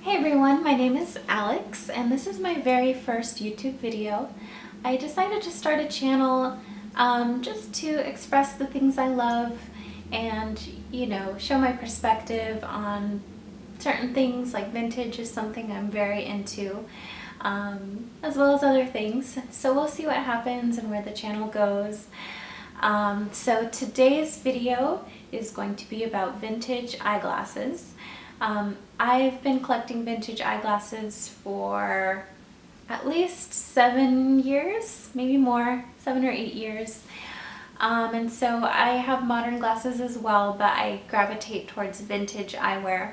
Hey everyone, my name is Alex and this is my very first YouTube video. I decided to start a channel just to express the things I love and, show my perspective on certain things. Like vintage is something I'm very into, as well as other things. So we'll see what happens and where the channel goes. So today's video is going to be about vintage eyeglasses. I've been collecting vintage eyeglasses for at least 7 years, maybe more, 7 or 8 years. And so I have modern glasses as well, but I gravitate towards vintage eyewear.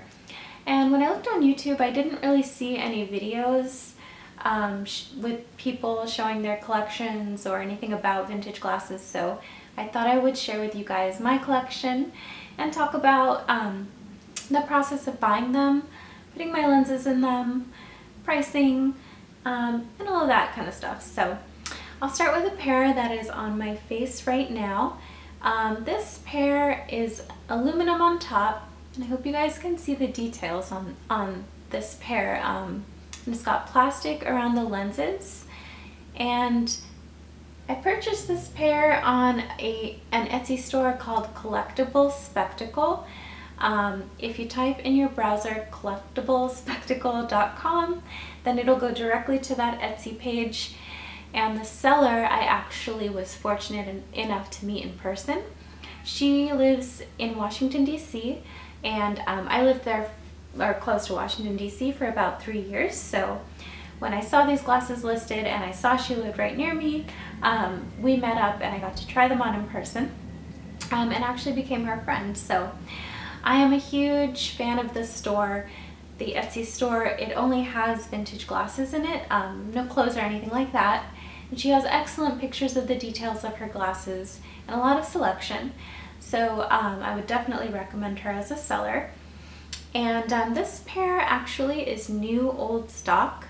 And when I looked on YouTube, I didn't really see any videos with people showing their collections or anything about vintage glasses. So I thought I would share with you guys my collection and talk about the process of buying them, putting my lenses in them, pricing, and all of that kind of stuff. So I'll start with a pair that is on my face right now. This pair is aluminum on top, and I hope you guys can see the details on this pair. And it's got plastic around the lenses, and I purchased this pair on an Etsy store called Collectible Spectacle. If you type in your browser collectiblespectacle.com, then it'll go directly to that Etsy page. And the seller I actually was fortunate enough to meet in person. She lives in Washington, D.C., and I lived there, or close to Washington, D.C. for about 3 years. So when I saw these glasses listed and I saw she lived right near me, we met up and I got to try them on in person, and actually became her friend. So I am a huge fan of this store, the Etsy store. It only has vintage glasses in it, no clothes or anything like that. And she has excellent pictures of the details of her glasses and a lot of selection. So I would definitely recommend her as a seller. And this pair actually is new old stock.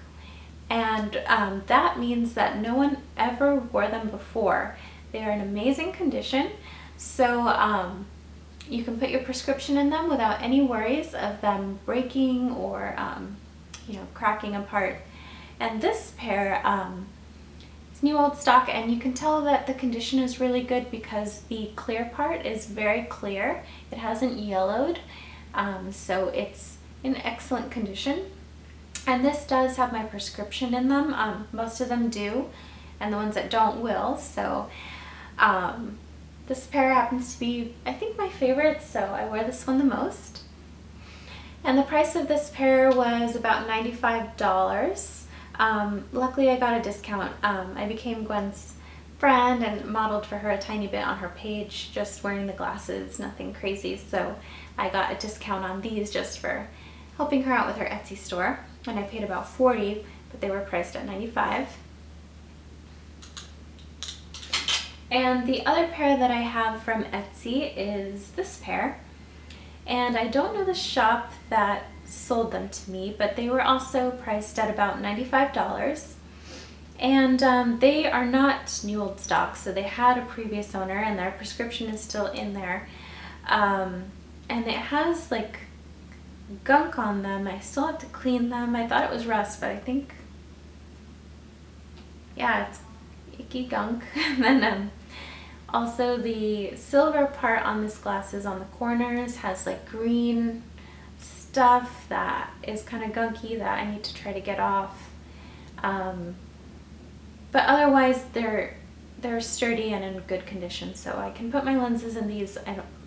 And that means that no one ever wore them before. They are in amazing condition. So you can put your prescription in them without any worries of them breaking or cracking apart. And this pair is new old stock, and you can tell that the condition is really good because the clear part is very clear. It hasn't yellowed, so it's in excellent condition. And this does have my prescription in them. Most of them do, and the ones that don't will. So this pair happens to be, I think, my favorite, so I wear this one the most. And the price of this pair was about $95. Luckily I got a discount. I became Gwen's friend and modeled for her a tiny bit on her page, just wearing the glasses, nothing crazy. So I got a discount on these just for helping her out with her Etsy store. And I paid about $40, but they were priced at $95. And the other pair that I have from Etsy is this pair. And I don't know the shop that sold them to me, but they were also priced at about $95. And they are not new old stock, so they had a previous owner and their prescription is still in there. And it has like gunk on them. I still have to clean them. I thought it was rust, but I think, yeah, it's icky gunk. And then also the silver part on this glasses on the corners has like green stuff that is kind of gunky that I need to try to get off. But otherwise they're sturdy and in good condition, so I can put my lenses in these.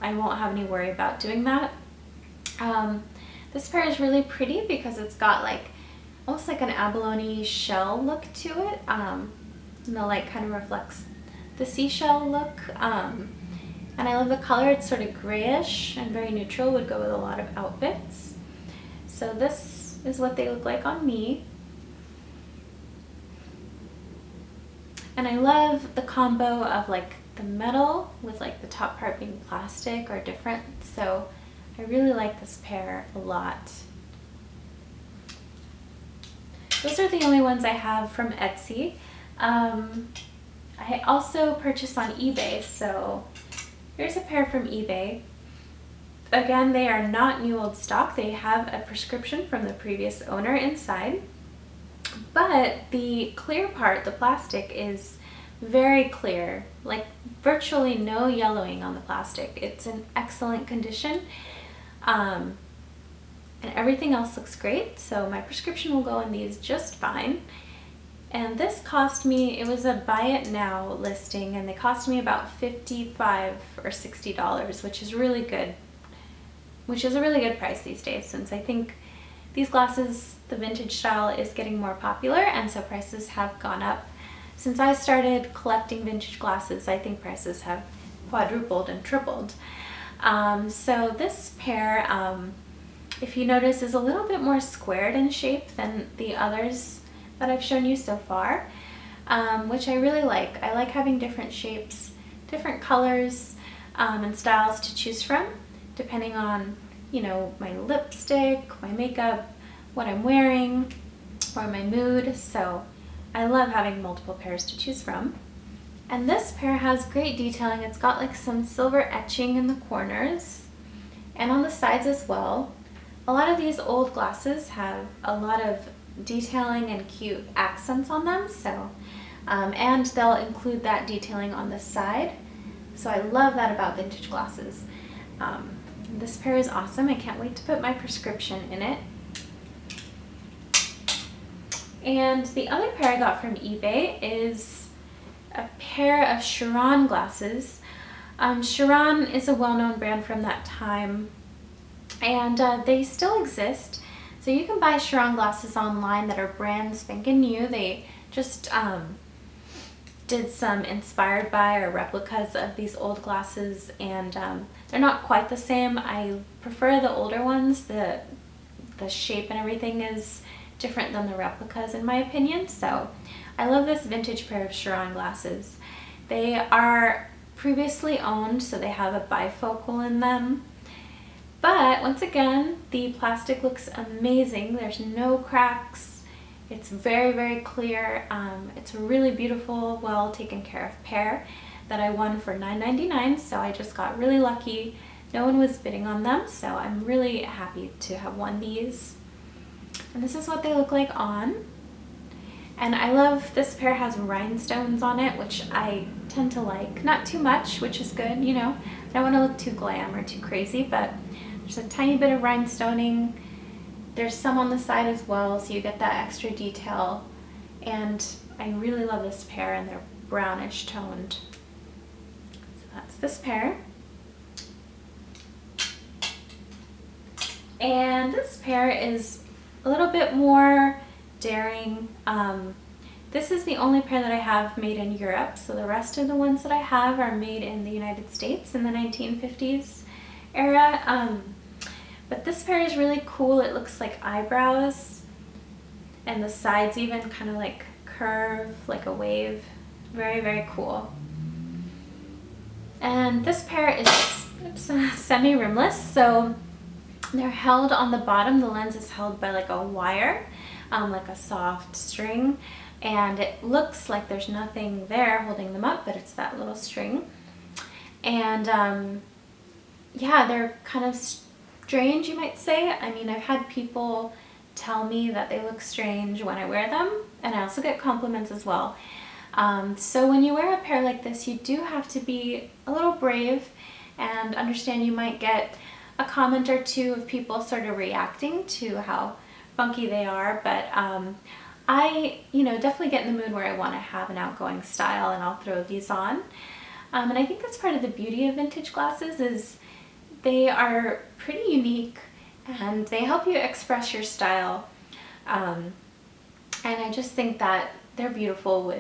I won't have any worry about doing that. This pair is really pretty because it's got like almost like an abalone shell look to it, and the light kind of reflects the seashell look. And I love the color. It's sort of grayish and very neutral, would go with a lot of outfits. So this is what they look like on me. And I love the combo of like the metal with like the top part being plastic or different. So I really like this pair a lot. Those are the only ones I have from Etsy. I also purchased on eBay, so here's a pair from eBay. Again, they are not new old stock. They have a prescription from the previous owner inside, but the clear part, the plastic, is very clear, like virtually no yellowing on the plastic. It's in excellent condition, and everything else looks great, so my prescription will go in these just fine. And this cost me, it was a buy it now listing, and they cost me about $55 or $60, which is really good, which is a really good price these days, since I think these glasses, the vintage style, is getting more popular, and so prices have gone up. Since I started collecting vintage glasses, I think prices have quadrupled and tripled. So this pair, if you notice, is a little bit more squared in shape than the others that I've shown you so far, which I really like. I like having different shapes, different colors, and styles to choose from, depending on, you know, my lipstick, my makeup, what I'm wearing, or my mood. So I love having multiple pairs to choose from. And this pair has great detailing. It's got like some silver etching in the corners and on the sides as well. A lot of these old glasses have a lot of detailing and cute accents on them, so and they'll include that detailing on the side. So I love that about vintage glasses. This pair is awesome. I can't wait to put my prescription in it. And the other pair I got from eBay is a pair of Charon glasses. Charon is a well-known brand from that time, and they still exist. So you can buy Charon glasses online that are brand spanking new. They just did some inspired by or replicas of these old glasses, and they're not quite the same. I prefer the older ones. The shape and everything is different than the replicas in my opinion. So I love this vintage pair of Charon glasses. They are previously owned, so they have a bifocal in them. But once again, the plastic looks amazing. There's no cracks. It's very, very clear. It's a really beautiful, well taken care of pair that I won for $9.99. So I just got really lucky. No one was bidding on them, so I'm really happy to have won these. And this is what they look like on. And I love this pair has rhinestones on it, which I tend to like. Not too much, which is good, you know. I don't want to look too glam or too crazy, but there's a tiny bit of rhinestoning. There's some on the side as well, so you get that extra detail. And I really love this pair, and they're brownish toned. So that's this pair. And this pair is a little bit more daring. This is the only pair that I have made in Europe, so the rest of the ones that I have are made in the United States in the 1950s era. But this pair is really cool. It looks like eyebrows, and the sides even kind of like curve like a wave. Very, very cool. And this pair is semi-rimless, so they're held on the bottom. The lens is held by like a wire, like a soft string, and it looks like there's nothing there holding them up, but it's that little string. And yeah, they're kind of strange, you might say. I mean, I've had people tell me that they look strange when I wear them, and I also get compliments as well. So when you wear a pair like this, you do have to be a little brave and understand you might get a comment or two of people sort of reacting to how funky they are, but I, you know, definitely get in the mood where I want to have an outgoing style, and I'll throw these on. And I think that's part of the beauty of vintage glasses, is they are pretty unique and they help you express your style. And I just think that they're beautiful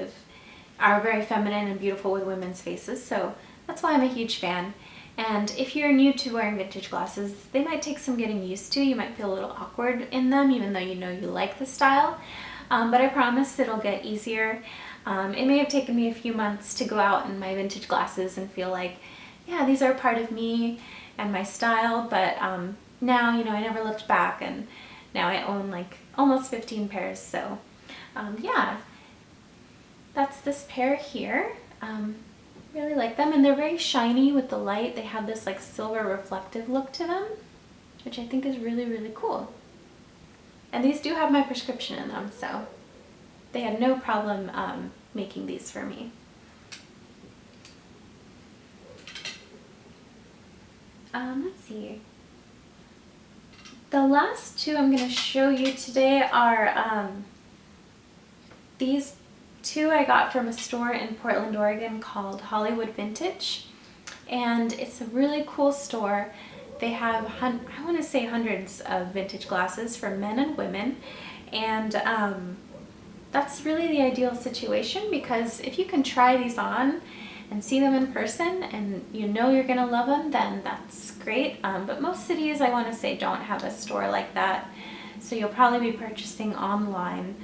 are very feminine and beautiful with women's faces, so that's why I'm a huge fan. And if you're new to wearing vintage glasses, they might take some getting used to. You might feel a little awkward in them, even though you know you like the style. But I promise it'll get easier. It may have taken me a few months to go out in my vintage glasses and feel like, yeah, these are part of me and my style, but now, you know, I never looked back, and now I own like almost 15 pairs, so yeah, that's this pair here. Really like them, and they're very shiny with the light. They have this like silver reflective look to them, which I think is really, really cool. And these do have my prescription in them, so they had no problem making these for me. Let's see. The last two I'm going to show you today are these two I got from a store in Portland, Oregon called Hollywood Vintage, and it's a really cool store. They have, I want to say, hundreds of vintage glasses for men and women, and that's really the ideal situation, because if you can try these on and see them in person and you know you're going to love them, then that's great. But most cities, I want to say, don't have a store like that, so you'll probably be purchasing online.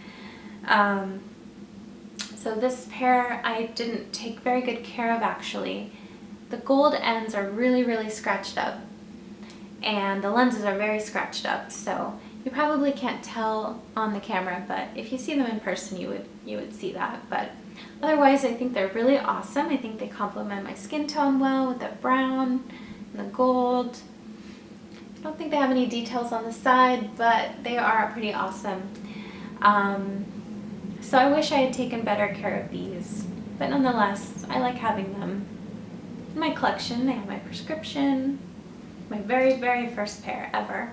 So this pair I didn't take very good care of, actually. The gold ends are really, really scratched up, and the lenses are very scratched up, so you probably can't tell on the camera, but if you see them in person you would see that. But otherwise, I think they're really awesome. I think they complement my skin tone well with the brown and the gold. I don't think they have any details on the side, but they are pretty awesome. So I wish I had taken better care of these, but nonetheless, I like having them in my collection. They have my prescription, my very, very first pair ever.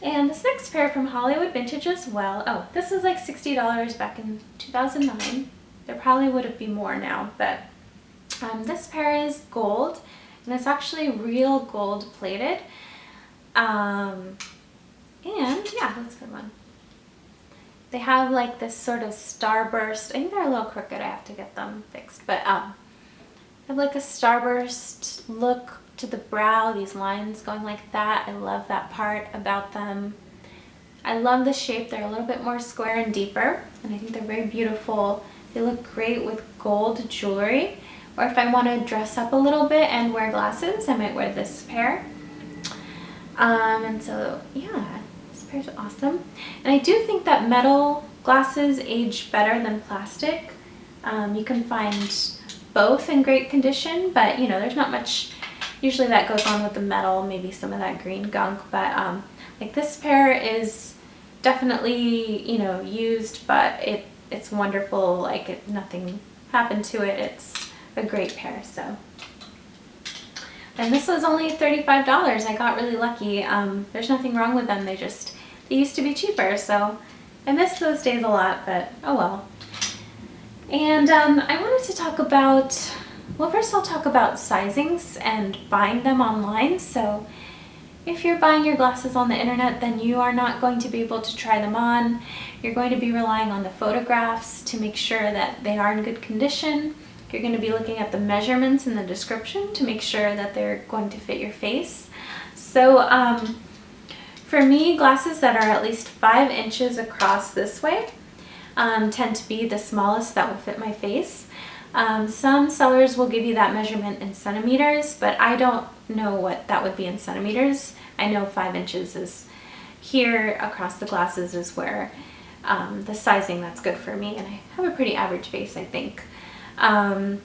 And this next pair from Hollywood Vintage as well. Oh, this was like $60 back in 2009. There probably would be more now, but this pair is gold, and it's actually real gold plated. And yeah, that's a good one. They have like this sort of starburst. I think they're a little crooked. I have to get them fixed, but they have like a starburst look to the brow, these lines going like that. I love that part about them. I love the shape. They're a little bit more square and deeper, and I think they're very beautiful. They look great with gold jewelry, or if I want to dress up a little bit and wear glasses, I might wear this pair. And so yeah, this pair's awesome. And I do think that metal glasses age better than plastic. You can find both in great condition, but you know, there's not much usually that goes on with the metal, maybe some of that green gunk, but like this pair is definitely, you know, used, but it's wonderful. Like nothing happened to it. It's a great pair. So, and this was only $35. I got really lucky. There's nothing wrong with them. They used to be cheaper, so I miss those days a lot, but oh well. And I wanted to talk about, well, first I'll talk about sizings and buying them online. So if you're buying your glasses on the internet, then you are not going to be able to try them on. You're going to be relying on the photographs to make sure that they are in good condition. You're going to be looking at the measurements in the description to make sure that they're going to fit your face. So for me, glasses that are at least 5 inches across this way tend to be the smallest that will fit my face. Some sellers will give you that measurement in centimeters, but I don't know what that would be in centimeters. I know 5 inches is here across the glasses is where the sizing that's good for me, and I have a pretty average face, I think. And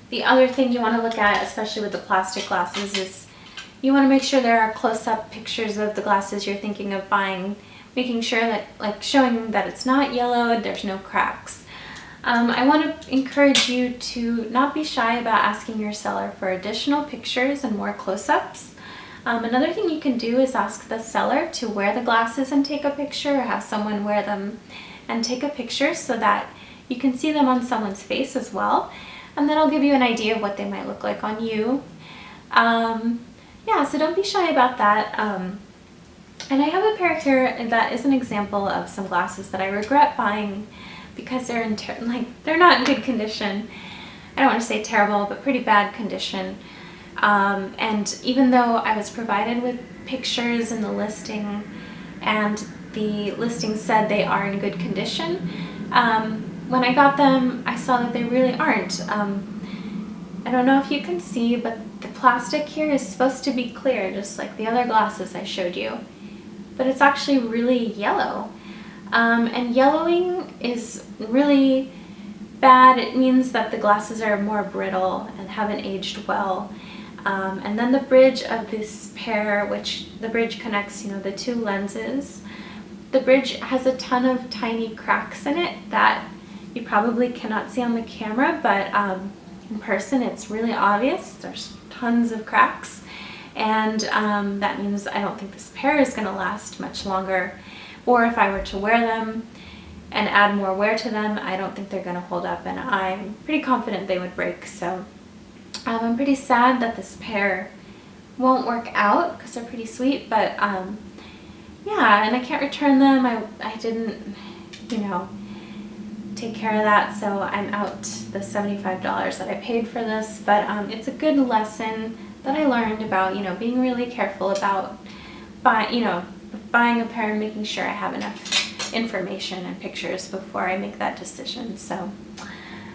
the other thing you want to look at, especially with the plastic glasses, is you want to make sure there are close-up pictures of the glasses you're thinking of buying, making sure that, like, showing that it's not yellowed, there's no cracks. I want to encourage you to not be shy about asking your seller for additional pictures and more close-ups. Another thing you can do is ask the seller to wear the glasses and take a picture, or have someone wear them and take a picture so that you can see them on someone's face as well. And that'll give you an idea of what they might look like on you. Yeah, so don't be shy about that. And I have a pair here that is an example of some glasses that I regret buying because they're they're not in good condition. I don't want to say terrible, but pretty bad condition. And even though I was provided with pictures in the listing, and the listing said they are in good condition, when I got them, I saw that they really aren't. I don't know if you can see, but the plastic here is supposed to be clear, just like the other glasses I showed you. But it's actually really yellow. And yellowing is really bad, it means that the glasses are more brittle and haven't aged well. And then the bridge of this pair, which the bridge connects, you know, the two lenses, the bridge has a ton of tiny cracks in it that you probably cannot see on the camera, but in person it's really obvious. There's tons of cracks, and that means I don't think this pair is going to last much longer, or if I were to wear them and add more wear to them, I don't think they're going to hold up, and I'm pretty confident they would break. So I'm pretty sad that this pair won't work out because they're pretty sweet, but yeah, and I can't return them. I didn't, you know, take care of that, so I'm out the $75 that I paid for this. But it's a good lesson that I learned about, you know, being really careful about buying a pair and making sure I have enough information and pictures before I make that decision. So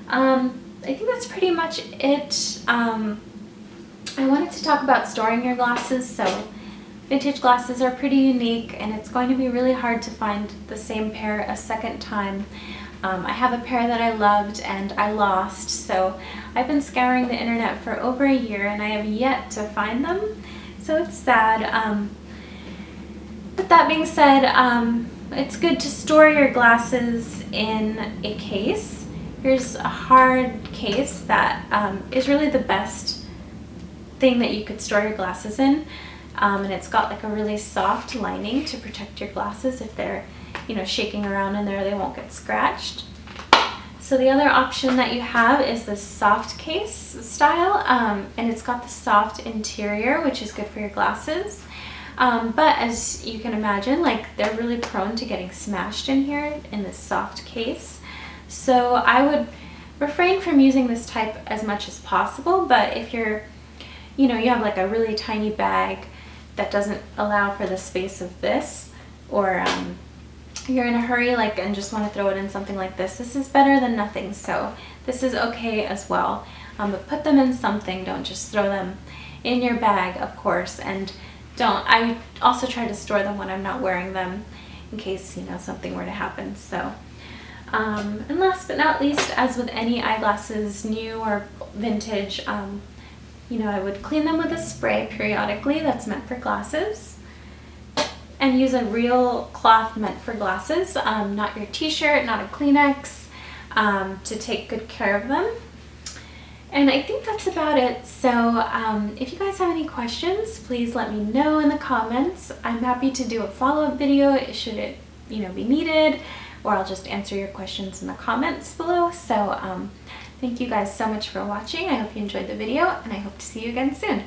I think that's pretty much it. I wanted to talk about storing your glasses. So vintage glasses are pretty unique, and it's going to be really hard to find the same pair a second time. I have a pair that I loved and I lost, so I've been scouring the internet for over a year and I have yet to find them, so it's sad. But that being said, it's good to store your glasses in a case. Here's a hard case that is really the best thing that you could store your glasses in, and it's got like a really soft lining to protect your glasses. If they're, you know, shaking around in there, they won't get scratched. So the other option that you have is this soft case style, and it's got the soft interior, which is good for your glasses. But as you can imagine, like, they're really prone to getting smashed in here in this soft case. So I would refrain from using this type as much as possible, but if you're, you know, you have like a really tiny bag that doesn't allow for the space of this, or you're in a hurry like and just want to throw it in something like this is better than nothing. So this is okay as well, but put them in something. Don't just throw them in your bag, of course. And I also try to store them when I'm not wearing them in case, you know, something were to happen. So and last but not least, as with any eyeglasses, new or vintage, you know, I would clean them with a spray periodically that's meant for glasses, and use a real cloth meant for glasses, not your t-shirt, not a Kleenex, to take good care of them. And I think that's about it. So if you guys have any questions, please let me know in the comments. I'm happy to do a follow-up video should it, you know, be needed, or I'll just answer your questions in the comments below. So thank you guys so much for watching. I hope you enjoyed the video, and I hope to see you again soon.